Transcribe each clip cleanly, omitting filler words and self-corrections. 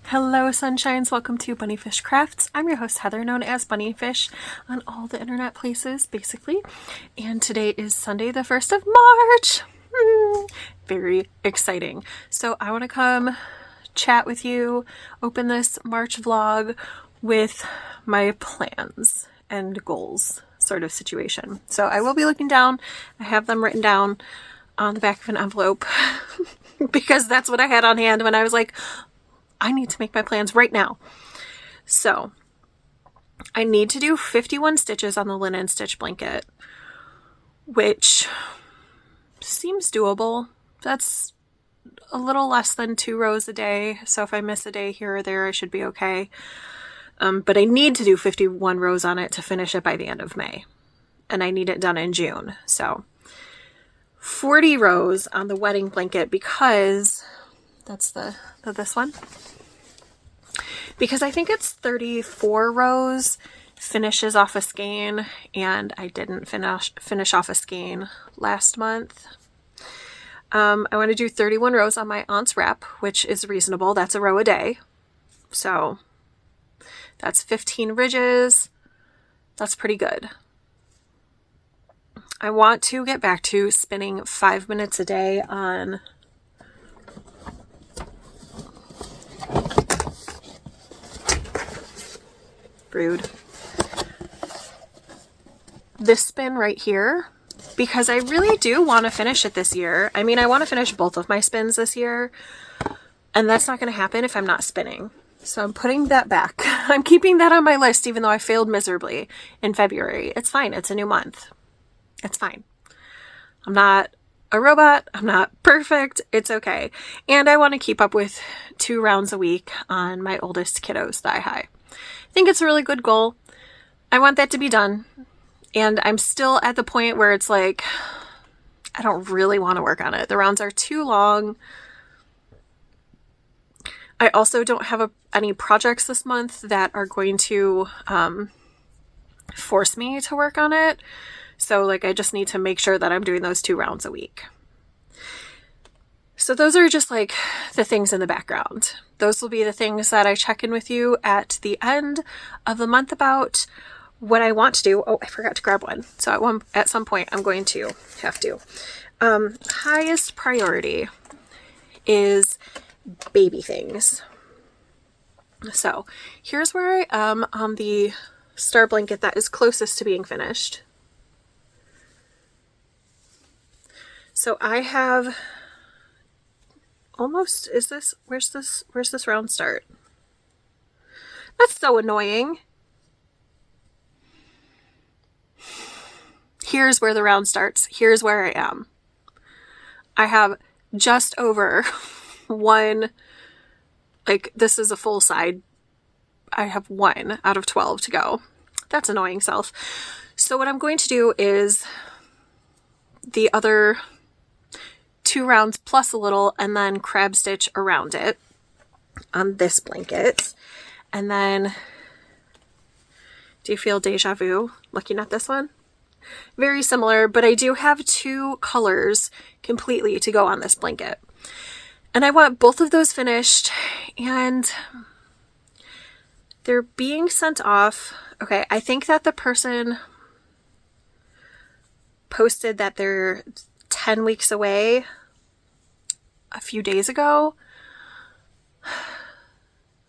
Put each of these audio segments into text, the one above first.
Hello Sunshines, welcome to Bunnyfish Crafts. I'm your host Heather, known as Bunnyfish on all the internet places basically. And today is Sunday the 1st of March. Very exciting. So I want to come chat with you, open this March vlog with my plans and goals sort of situation. So I will be looking down. I have them written down on the back of an envelope because that's what I had on hand when I was like, I need to make my plans right now. So I need to do 51 stitches on the linen stitch blanket, which seems doable. That's a little less than 2 rows a day. So if I miss a day here or there, I should be okay. But I need to do 51 rows on it to finish it by the end of May. And I need it done in June. So 40 rows on the wedding blanket because that's this one. Because I think it's 34 rows finishes off a skein, and I didn't finish off a skein last month. I want to do 31 rows on my aunt's wrap, which is reasonable. That's a row a day. So that's 15 ridges. That's pretty good. I want to get back to spinning 5 minutes a day on rude. This spin right here, because I really do want to finish it this year. I mean, I want to finish both of my spins this year, and that's not going to happen if I'm not spinning. So I'm putting that back. I'm keeping that on my list, even though I failed miserably in February. It's fine. It's a new month. It's fine. I'm not a robot. I'm not perfect. It's okay. And I want to keep up with 2 rounds a week on my oldest kiddo's thigh high. I think it's a really good goal. I want that to be done. And I'm still at the point where it's like, I don't really want to work on it. The rounds are too long. I also don't have any projects this month that are going to force me to work on it. So like, I just need to make sure that I'm doing those 2 rounds a week. So those are just like the things in the background. Those will be the things that I check in with you at the end of the month about what I want to do. Oh, I forgot to grab one. So at some point I'm going to have to. Highest priority is baby things. So here's where I am on the star blanket that is closest to being finished. So I have almost, where's this round start? That's so annoying. Here's where the round starts. Here's where I am. I have just over one, like this is a full side. I have 1 out of 12 to go. That's annoying self. So what I'm going to do is the other 2 rounds plus a little, and then crab stitch around it on this blanket. And then, do you feel deja vu looking at this one? Very similar, but I do have 2 colors completely to go on this blanket. And I want both of those finished, and they're being sent off. Okay, I think that the person posted that they're 10 weeks away a few days ago,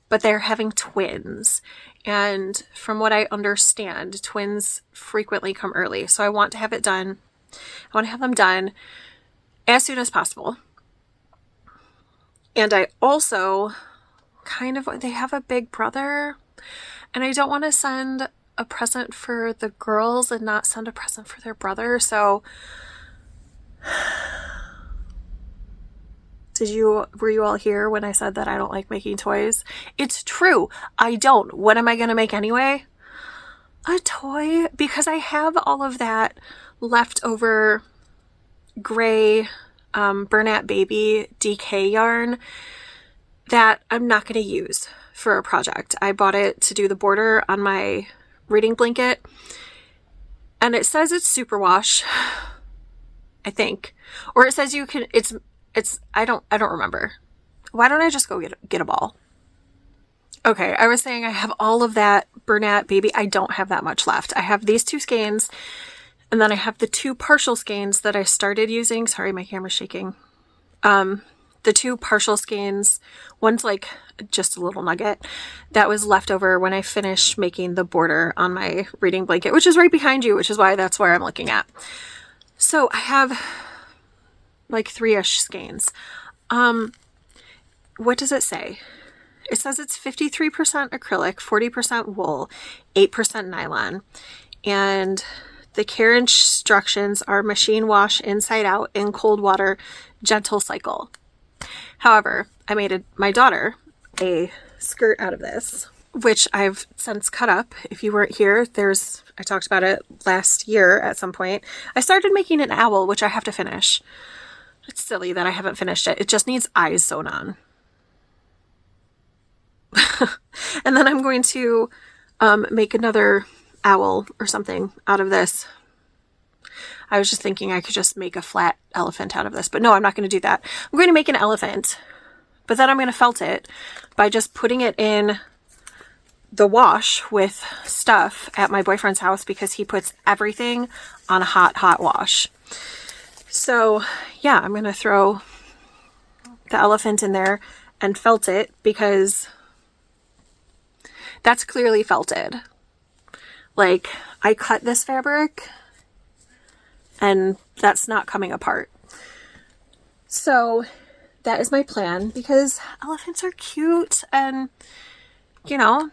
but they're having twins. And from what I understand, twins frequently come early. So I want to have it done. I want to have them done as soon as possible. And I also they have a big brother, and I don't want to send a present for the girls and not send a present for their brother. So were you all here when I said that I don't like making toys? It's true. I don't. What am I going to make anyway? A toy, because I have all of that leftover gray Bernat Baby DK yarn that I'm not going to use for a project. I bought it to do the border on my reading blanket, and it says it's superwash, I think, or it says you can, I don't remember. Why don't I just go get a ball? Okay, I was saying I have all of that Bernat baby. I don't have that much left. I have these 2 skeins, and then I have the 2 partial skeins that I started using. Sorry, my camera's shaking. The 2 partial skeins, one's like just a little nugget that was left over when I finished making the border on my reading blanket, which is right behind you, which is why that's where I'm looking at. So I have like 3-ish skeins. What does it say? It says it's 53% acrylic, 40% wool, 8% nylon, and the care instructions are machine wash inside out in cold water, gentle cycle. However, I made my daughter a skirt out of this, which I've since cut up. If you weren't here, I talked about it last year at some point. I started making an owl, which I have to finish. It's silly that I haven't finished it. It just needs eyes sewn on. And then I'm going to make another owl or something out of this. I was just thinking I could just make a flat elephant out of this, but no, I'm not going to do that. I'm going to make an elephant, but then I'm going to felt it by just putting it in the wash with stuff at my boyfriend's house because he puts everything on a hot wash. So yeah, I'm going to throw the elephant in there and felt it because that's clearly felted. Like, I cut this fabric and that's not coming apart. So that is my plan because elephants are cute and, you know,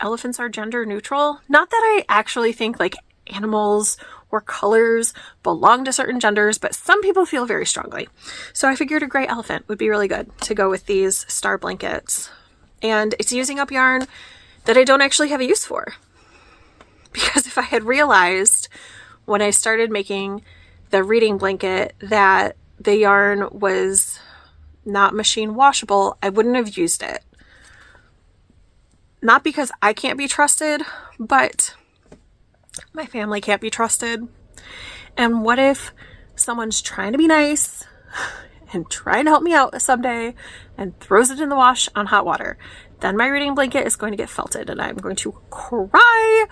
elephants are gender neutral. Not that I actually think like animals or colors belong to certain genders, but some people feel very strongly. So I figured a gray elephant would be really good to go with these star blankets. And it's using up yarn that I don't actually have a use for. Because if I had realized when I started making the reading blanket that the yarn was not machine washable, I wouldn't have used it. Not because I can't be trusted, but my family can't be trusted. And what if someone's trying to be nice and trying to help me out someday and throws it in the wash on hot water? Then my reading blanket is going to get felted and I'm going to cry.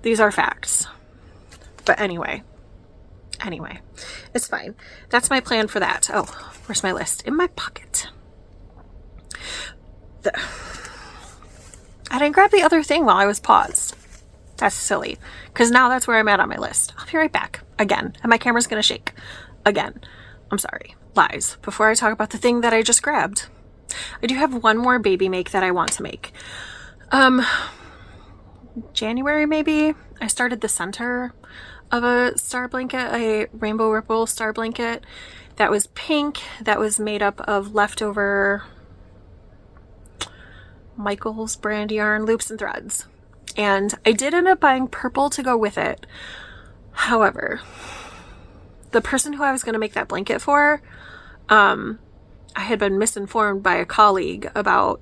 These are facts. But anyway, it's fine. That's my plan for that. Oh, where's my list? In my pocket. I didn't grab the other thing while I was paused. That's silly, because now that's where I'm at on my list. I'll be right back again, and my camera's going to shake again. I'm sorry. Lies. Before I talk about the thing that I just grabbed, I do have one more baby make that I want to make. January maybe, I started the center of a star blanket, a rainbow ripple star blanket that was pink, that was made up of leftover Michael's brand yarn loops and threads. And I did end up buying purple to go with it. However, the person who I was going to make that blanket for, I had been misinformed by a colleague about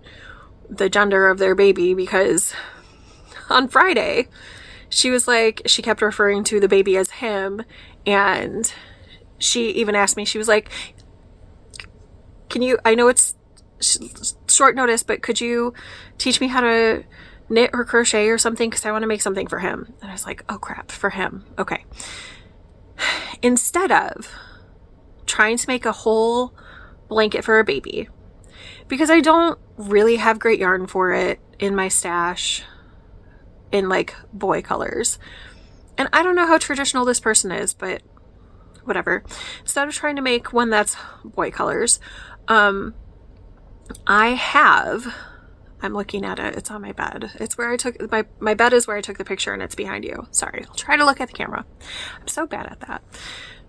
the gender of their baby because on Friday, she was like, she kept referring to the baby as him, and she even asked me, she was like, can you, I know it's short notice, but could you teach me how to knit or crochet or something, because I want to make something for him? And I was like, oh crap, for him. Okay. Instead of trying to make a whole blanket for a baby, because I don't really have great yarn for it in my stash in like boy colors, and I don't know how traditional this person is, but whatever. Instead of trying to make one that's boy colors, I'm looking at it. It's on my bed. It's where I took my bed is where I took the picture, and it's behind you. Sorry. I'll try to look at the camera. I'm so bad at that.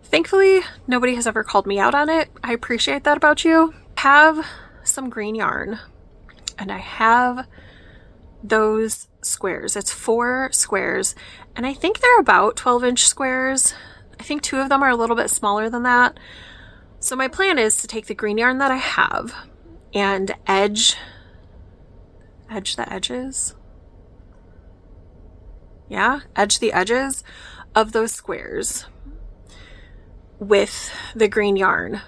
Thankfully, nobody has ever called me out on it. I appreciate that about you. I have some green yarn, and I have those squares. It's 4 squares, and I think they're about 12-inch squares. I think 2 of them are a little bit smaller than that. So my plan is to take the green yarn that I have and edge the edges. Yeah, edge the edges of those squares with the green yarn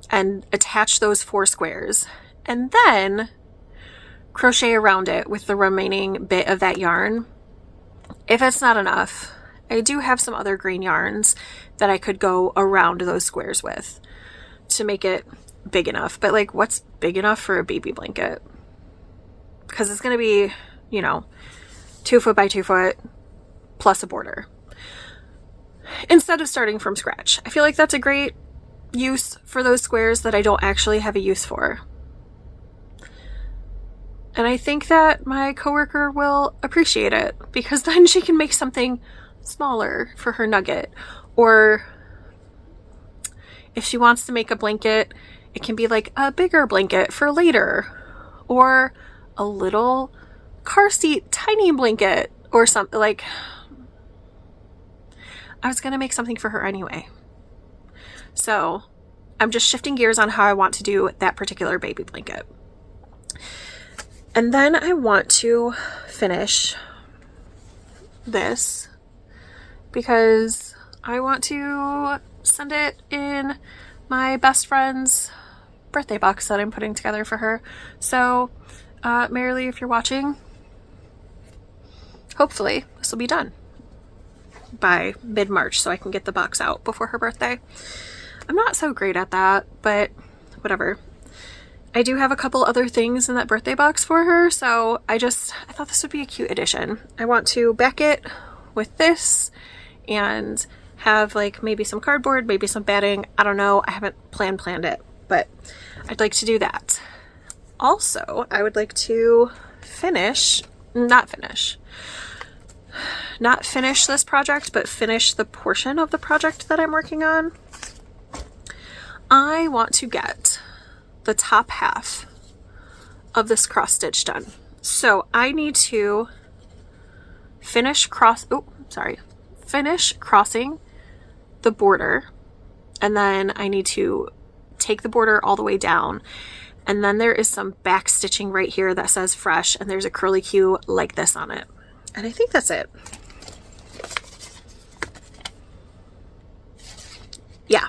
and attach those 4 squares. And then crochet around it with the remaining bit of that yarn. If it's not enough, I do have some other green yarns that I could go around those squares with to make it big enough. But like, what's big enough for a baby blanket? Because it's going to be, 2 foot by 2 foot plus a border, instead of starting from scratch. I feel like that's a great use for those squares that I don't actually have a use for. And I think that my coworker will appreciate it, because then she can make something smaller for her nugget. Or if she wants to make a blanket, it can be like a bigger blanket for later, or a little car seat tiny blanket or something. Like, I was going to make something for her anyway. So I'm just shifting gears on how I want to do that particular baby blanket. And then I want to finish this because I want to send it in my best friend's birthday box that I'm putting together for her. So, Marilee, if you're watching, hopefully this will be done by mid-March so I can get the box out before her birthday. I'm not so great at that, but whatever. I do have a couple other things in that birthday box for her, so I thought this would be a cute addition. I want to back it with this and have like maybe some cardboard, maybe some batting. I don't know. I haven't planned it, but I'd like to do that. Also, I would like to not finish this project, but finish the portion of the project that I'm working on. I want to get the top half of this cross stitch done. So I need to finish crossing the border, and then I need to take the border all the way down, and then there is some back stitching right here that says fresh, and there's a curly Q like this on it. And I think that's it. Yeah.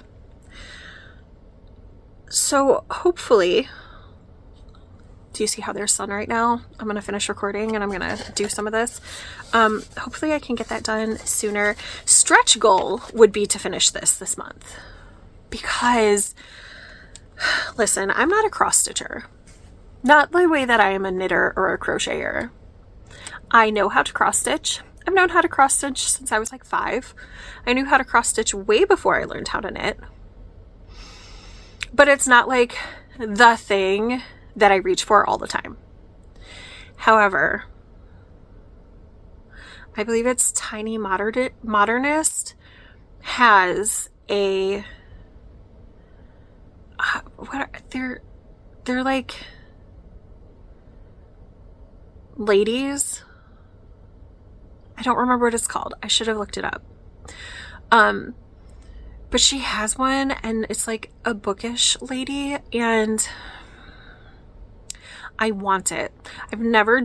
So hopefully, do you see how there's sun right now? I'm going to finish recording and I'm going to do some of this. Hopefully I can get that done sooner. Stretch goal would be to finish this month, because listen, I'm not a cross stitcher. Not the way that I am a knitter or a crocheter. I know how to cross stitch. I've known how to cross stitch since I was like 5. I knew how to cross stitch way before I learned how to knit. But it's not like the thing that I reach for all the time. However, I believe it's Tiny Modernist has a they're like ladies. I don't remember what it's called. I should have looked it up. But she has one, and it's like a bookish lady, and I want it. I've never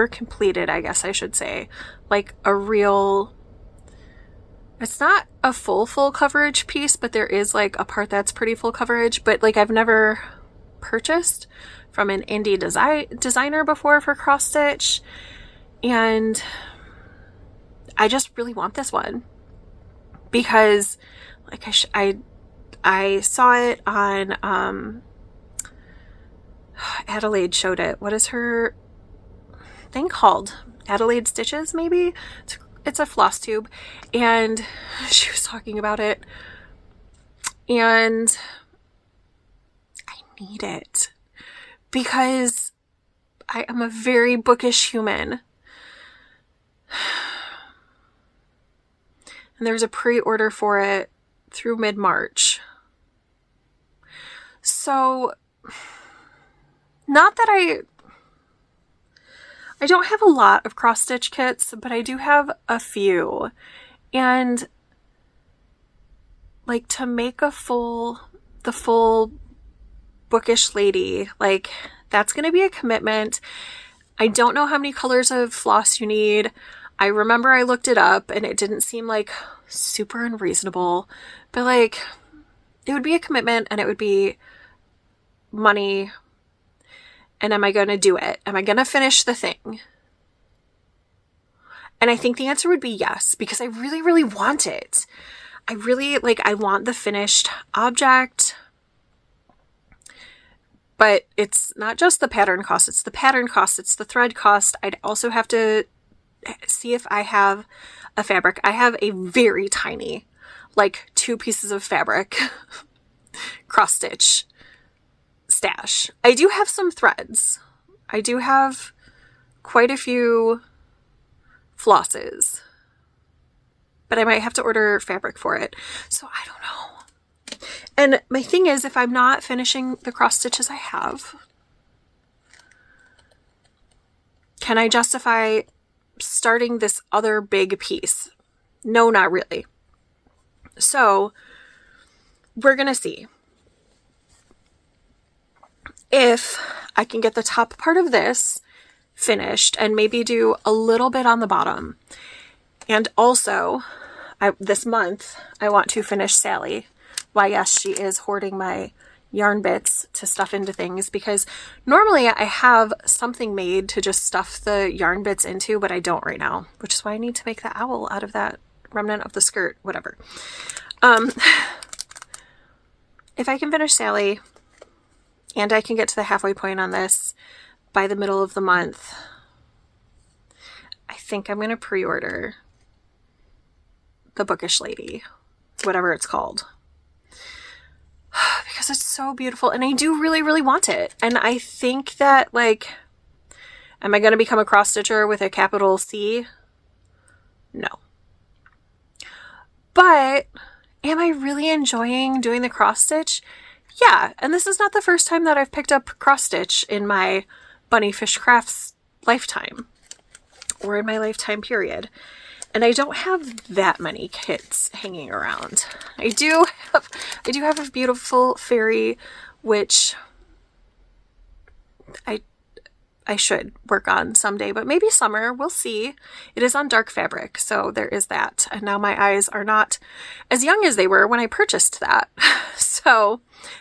completed, I guess I should say, like a real, it's not a full coverage piece, but there is like a part that's pretty full coverage, but like I've never purchased from an indie designer before for cross stitch, and I just really want this one. Because like I saw it on Adelaide showed it. What is her thing called? Adelaide Stitches, maybe? It's a floss tube, and she was talking about it, and I need it because I am a very bookish human. And there's a pre-order for it through mid-March. So, not that I don't have a lot of cross-stitch kits, but I do have a few. And, like, to make the full bookish lady, like, that's going to be a commitment. I don't know how many colors of floss you need. I remember I looked it up and it didn't seem like super unreasonable, but like it would be a commitment and it would be money, And am I going to do it? Am I going to finish the thing? And I think the answer would be yes, because I really, really want it. I want the finished object. But it's not just the pattern cost, it's the pattern cost, it's the thread cost. I'd also have to see if I have a fabric. I have a very tiny, like 2 pieces of fabric cross stitch stash. I do have some threads. I do have quite a few flosses, but I might have to order fabric for it. So I don't know. And my thing is, if I'm not finishing the cross stitches I have, can I justify starting this other big piece? No, not really. So we're going to see if I can get the top part of this finished and maybe do a little bit on the bottom. And also, this month, I want to finish Sally. Why, yes, she is hoarding my yarn bits to stuff into things, because normally I have something made to just stuff the yarn bits into, but I don't right now, which is why I need to make the owl out of that remnant of the skirt, whatever. If I can finish Sally and I can get to the halfway point on this by the middle of the month, I think I'm going to pre-order the Bookish Lady, whatever it's called. Because it's so beautiful and I do really, really want it. And I think that, like, am I going to become a cross stitcher with a capital C? No. But am I really enjoying doing the cross stitch? Yeah. And this is not the first time that I've picked up cross stitch in my Bunny Fish Crafts lifetime, or in my lifetime period. And I don't have that many kits hanging around. I do have a beautiful fairy, which I should work on someday, but maybe summer, we'll see. It is on dark fabric, so there is that. And now my eyes are not as young as they were when I purchased that. So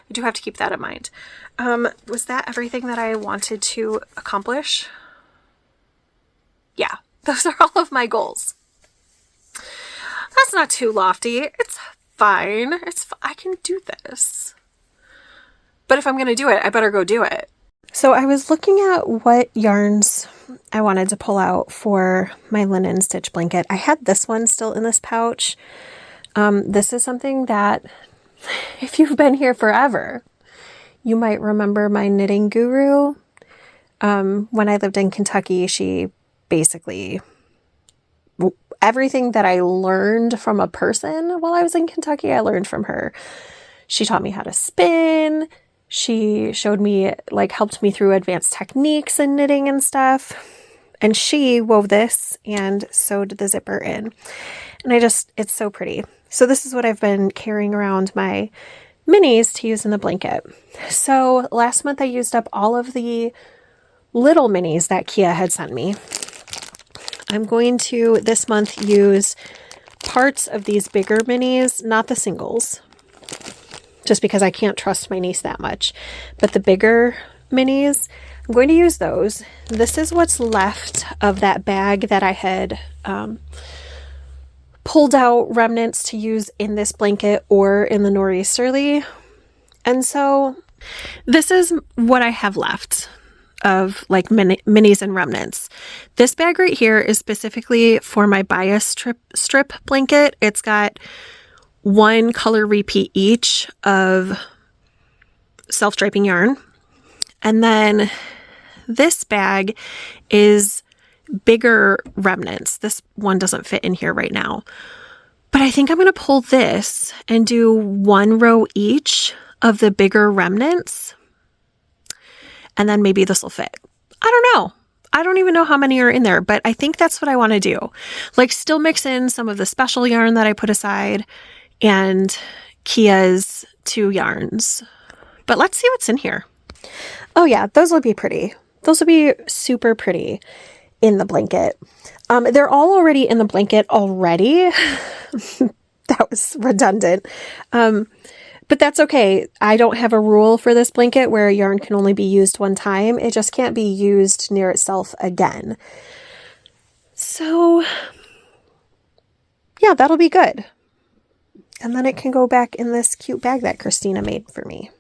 I do have to keep that in mind. Was that everything that I wanted to accomplish? Yeah, those are all of my goals. That's not too lofty. It's fine. I can do this. But if I'm going to do it, I better go do it. So I was looking at what yarns I wanted to pull out for my linen stitch blanket. I had this one still in this pouch. This is something that, if you've been here forever, you might remember my knitting guru. When I lived in Kentucky, she basically... everything that I learned from a person while I was in Kentucky, I learned from her. She taught me how to spin. She showed me, like, helped me through advanced techniques in knitting and stuff. And she wove this and sewed the zipper in. And it's so pretty. So this is what I've been carrying around my minis to use in the blanket. So last month I used up all of the little minis that Kia had sent me. I'm going to, this month, use parts of these bigger minis, not the singles, just because I can't trust my niece that much, but the bigger minis, I'm going to use those. This is what's left of that bag that I had pulled out remnants to use in this blanket or in the nor'easterly. And so this is what I have left of, like, minis and remnants. This bag right here is specifically for my bias strip blanket. It's got 1 color repeat each of self-draping yarn. And then this bag is bigger remnants. This one doesn't fit in here right now. But I think I'm going to pull this and do 1 row each of the bigger remnants. And then maybe this will fit. I don't know. I don't even know how many are in there, but I think that's what I want to do. Like, still mix in some of the special yarn that I put aside and Kia's 2 yarns. But let's see what's in here. Oh yeah, those will be pretty. Those will be super pretty in the blanket. They're all already in the blanket already. That was redundant. But that's okay. I don't have a rule for this blanket where yarn can only be used one time. It just can't be used near itself again. So yeah, that'll be good. And then it can go back in this cute bag that Christina made for me.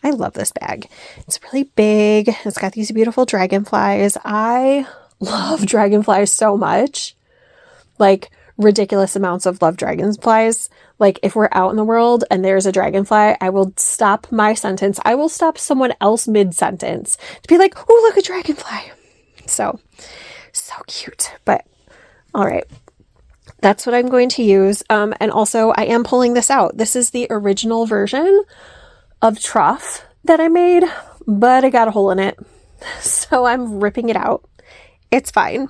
I love this bag. It's really big. It's got these beautiful dragonflies. I love dragonflies so much. Like, ridiculous amounts of love dragonflies. Like, if we're out in the world and there's a dragonfly, I will stop my sentence. I will stop someone else mid-sentence to be like, oh, look, a dragonfly. So cute. But all right. That's what I'm going to use. And also, I am pulling this out. This is the original version of Truff that I made, but I got a hole in it. So I'm ripping it out. It's fine.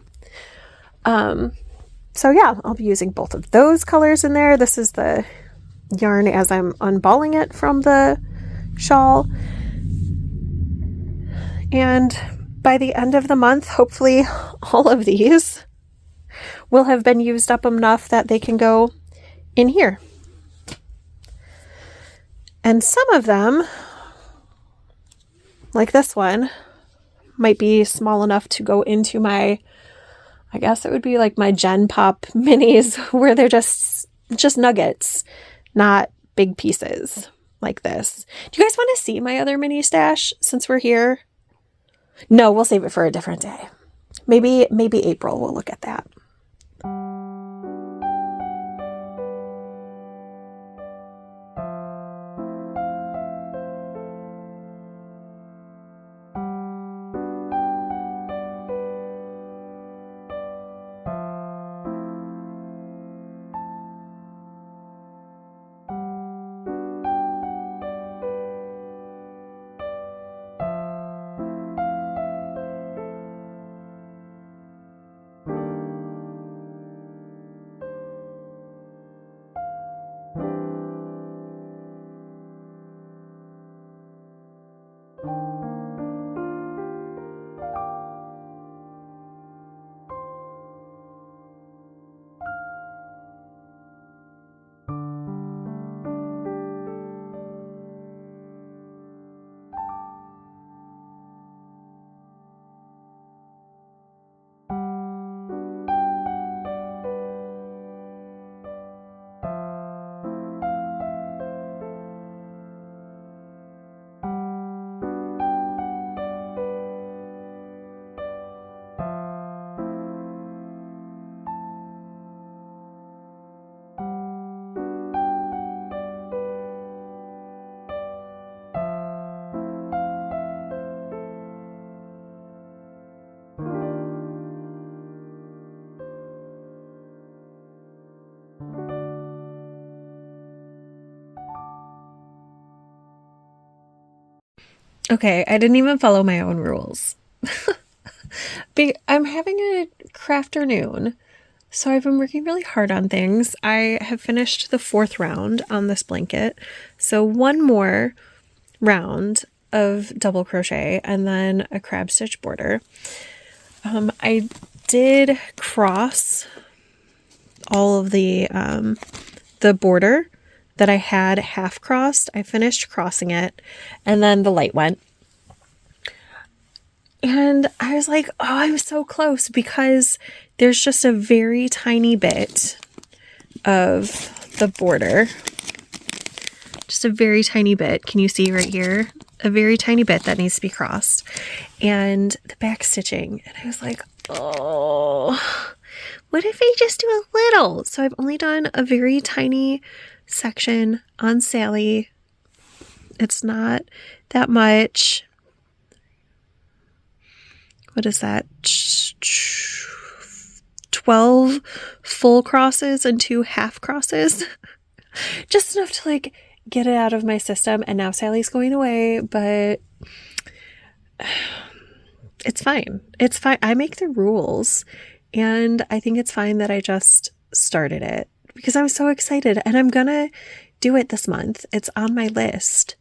So yeah, I'll be using both of those colors in there. This is the yarn as I'm unballing it from the shawl. And by the end of the month, hopefully all of these will have been used up enough that they can go in here. And some of them, like this one, might be small enough to go into my, I guess it would be like my Gen Pop minis, where they're just nuggets, not big pieces like this. Do you guys want to see my other mini stash since we're here? No, we'll save it for a different day. Maybe April we'll look at that. Okay, I didn't even follow my own rules. I'm having a Crafternoon, so I've been working really hard on things. I have finished the 4th round on this blanket, so one more round of double crochet and then a crab stitch border. I did cross all of the border that I had half crossed. I finished crossing it, and then the light went. And I was like, oh, I'm so close, because there's just a very tiny bit of the border. Just a very tiny bit. Can you see right here? A very tiny bit that needs to be crossed. And the back stitching. And I was like, oh, what if I just do a little? So I've only done a very tiny section on Sally. It's not that much. What is that? 12 full crosses and 2 half crosses. Just enough to like get it out of my system. And now Sally's going away, but it's fine. It's fine. I make the rules, and I think it's fine that I just started it because I'm so excited, and I'm gonna do it this month. It's on my list.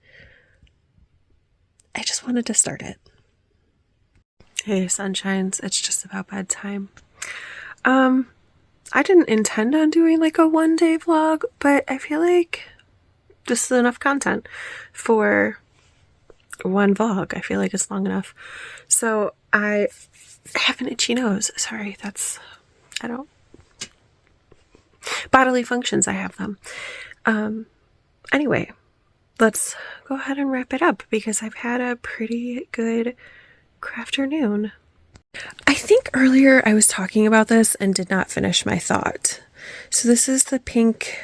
I just wanted to start it. Hey, sunshines. It's just about bedtime. I didn't intend on doing like a one-day vlog, but I feel like this is enough content for one vlog. I feel like it's long enough. So I have an itchy nose. Sorry, I don't, bodily functions, I have them. Anyway, let's go ahead and wrap it up because I've had a pretty good crafternoon. I think earlier I was talking about this and did not finish my thought. So this is the pink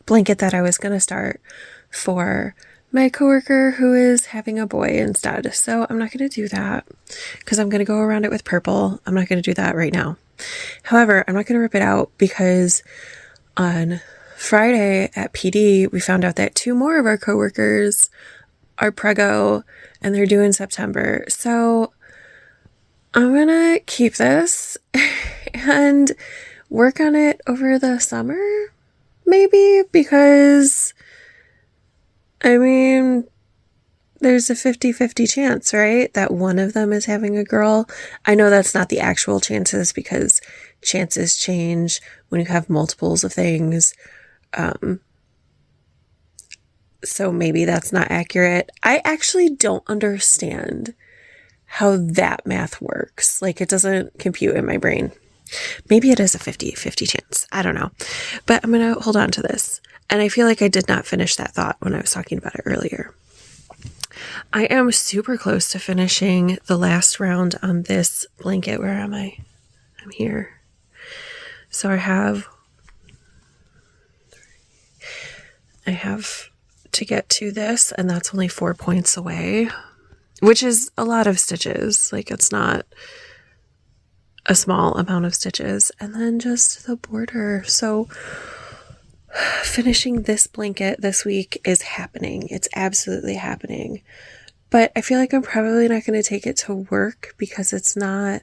blanket that I was going to start for my coworker who is having a boy instead. So I'm not going to do that because I'm going to go around it with purple. I'm not going to do that right now. However, I'm not going to rip it out because on Friday at PD, we found out that 2 more of our coworkers are preggo and they're due in September. So I'm going to keep this and work on it over the summer, maybe, because, I mean, there's a 50-50 chance, right, that one of them is having a girl. I know that's not the actual chances because chances change when you have multiples of things. So maybe that's not accurate. I actually don't understand how that math works. Like, it doesn't compute in my brain. Maybe it is a 50-50 chance. I don't know. But I'm going to hold on to this. And I feel like I did not finish that thought when I was talking about it earlier. I am super close to finishing the last round on this blanket. Where am I? I'm here. So I have to get to this, and that's only 4 points away, which is a lot of stitches. Like, it's not a small amount of stitches. And then just the border. So finishing this blanket this week is happening. It's absolutely happening. But I feel like I'm probably not going to take it to work because it's not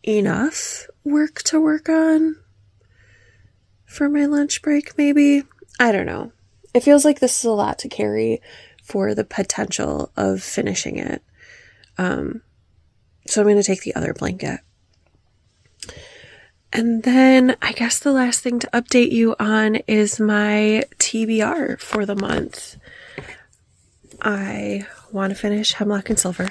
enough work to work on for my lunch break, maybe. I don't know. It feels like this is a lot to carry for the potential of finishing it. So I'm going to take the other blanket. And then I guess the last thing to update you on is my TBR for the month. I want to finish Hemlock and Silver.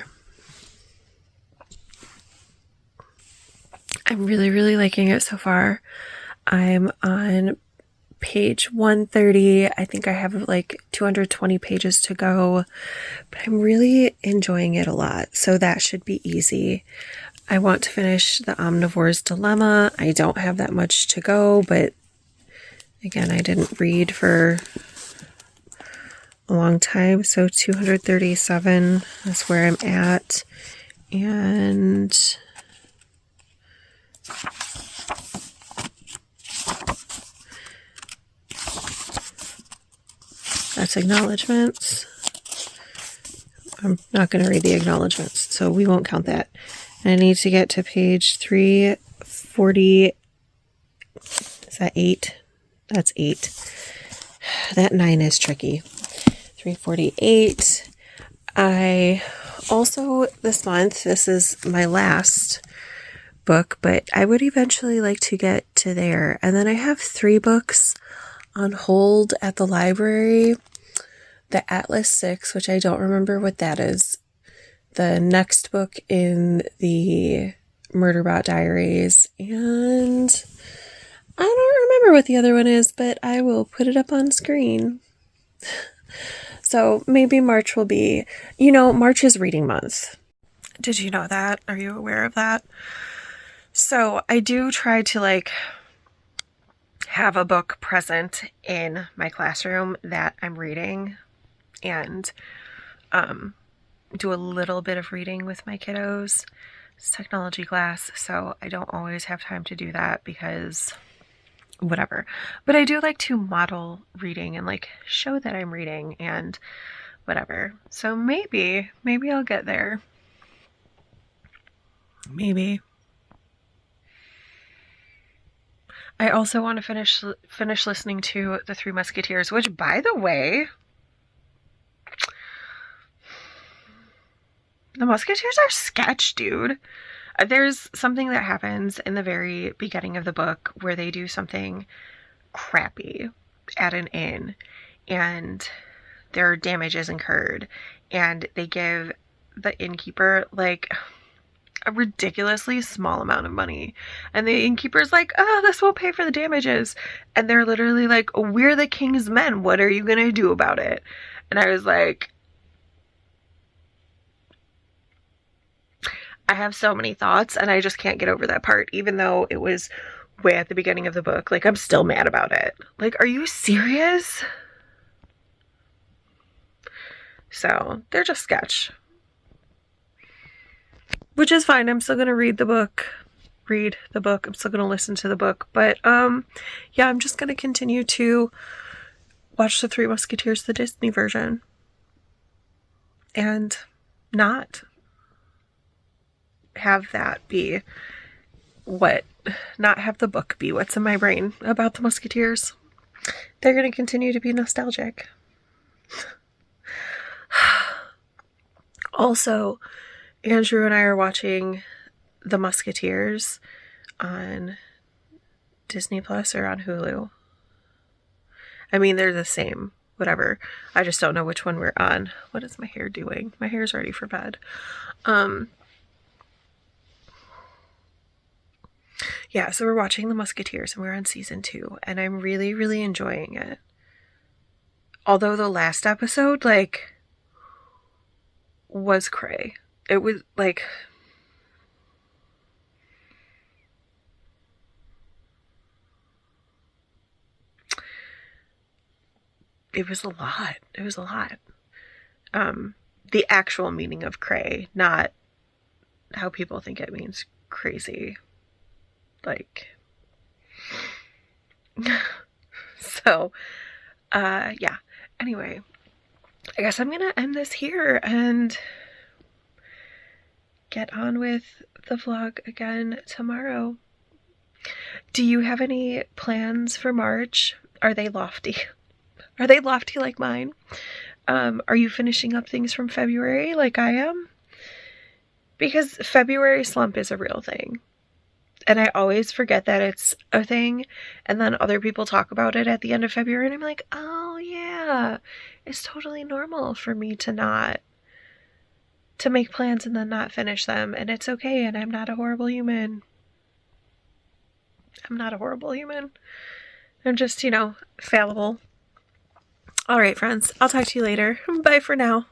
I'm really, really liking it so far. I'm on page 130. I think I have like 220 pages to go, but I'm really enjoying it a lot. So that should be easy. I want to finish The Omnivore's Dilemma. I don't have that much to go, but again, I didn't read for a long time. So 237 is where I'm at. And that's acknowledgements. I'm not going to read the acknowledgements, so we won't count that. And I need to get to page 340. Is that 8? That's 8. That 9 is tricky. 348. I also, this month, this is my last book, but I would eventually like to get to there. And then I have 3 books on hold at the library. The Atlas 6, which I don't remember what that is. The next book in the Murderbot Diaries. And I don't remember what the other one is, but I will put it up on screen. So maybe March will be, March is reading month. Did you know that? Are you aware of that? So I do try to have a book present in my classroom that I'm reading and do a little bit of reading with my kiddos. It's technology class, so I don't always have time to do that because whatever. But I do like to model reading and show that I'm reading and whatever. So maybe I'll get there. Maybe. I also want to finish listening to The Three Musketeers, which, by the way, the Musketeers are sketch, dude. There's something that happens in the very beginning of the book where they do something crappy at an inn, and their damage is incurred, and they give the innkeeper like a ridiculously small amount of money, and the innkeeper's like, oh, this will pay for the damages, and they're literally like, we're the king's men, what are you gonna do about it? And I was like, I have so many thoughts, and I just can't get over that part, even though it was way at the beginning of the book. Like, I'm still mad about it. Like, are you serious? So they're just sketch, which is fine. I'm still gonna read the book. I'm still gonna listen to the book, but yeah, I'm just gonna continue to watch the Three Musketeers, the Disney version, and not have that be not have the book be what's in my brain about the Musketeers. They're gonna continue to be nostalgic. Also, Andrew and I are watching The Musketeers on Disney Plus or on Hulu. I mean, they're the same, whatever. I just don't know which one we're on. What is my hair doing? My hair's ready for bed. Yeah, so we're watching The Musketeers, and we're on season 2, and I'm really, really enjoying it. Although the last episode, like, was cray. It was, like, it was a lot. It was a lot. The actual meaning of cray, not how people think it means crazy. Like, so, yeah. Anyway, I guess I'm gonna end this here and get on with the vlog again tomorrow. Do you have any plans for March? Are they lofty? Are they lofty like mine? Are you finishing up things from February like I am? Because February slump is a real thing. And I always forget that it's a thing, and then other people talk about it at the end of February, and I'm like, oh yeah, it's totally normal for me to make plans and then not finish them, and it's okay, and I'm not a horrible human. I'm not a horrible human. I'm just, fallible. All right, friends, I'll talk to you later. Bye for now.